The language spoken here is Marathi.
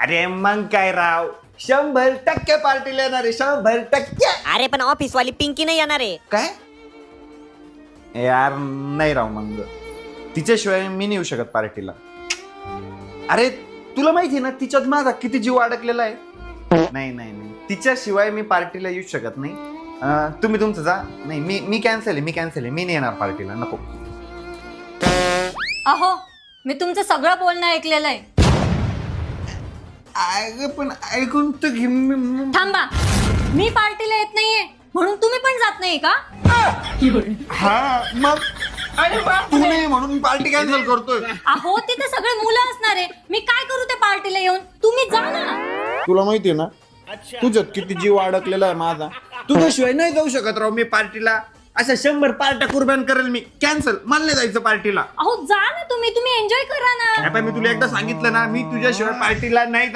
अरे मग काय राव, 100% पार्टीला येणार आहे, 100%. अरे पण ऑफिस वाली पिंकी नाही येणार आहे. काय यार, नाही राव, मग तिच्याशिवाय मी नाही येऊ शकत पार्टीला. अरे तुला माहिती ना तिच्यात माझा किती जीव अडकलेला आहे. नाही नाही नाही, तिच्याशिवाय मी पार्टीला येऊ शकत नाही. तुम्ही तुमचं जा. नाही, मी कॅन्सल आहे, मी नाही येणार पार्टीला, नको. अहो, मी तुमचं सगळं बोलणं ऐकलेलं आहे. पण ऐकून तर घे. थांबा, मी पार्टीला येत नाहीये म्हणून तुम्ही पण जात नाही का? हा मग तू नाही म्हणून मी पार्टी कॅन्सल करतोय. अहो, तिथे सगळे मुलं असणार आहे, मी काय करू त्या पार्टीला येऊन? तुम्ही जा ना. तुला माहितीये ना तुझ्यात किती जीव अडकलेला आहे माझा. तुझ्याशिवाय नाही जाऊ शकत राव मी पार्टीला. अशा 100 पार्ट्या कुर्बान करेल मी. कॅन्सल, मला नाही जायचं पार्टीला. अहो, जा ना तुम्ही एन्जॉय करा ना. आता मी तुला एकदा सांगितलं ना, मी तुझ्याशिवाय पार्टीला नाही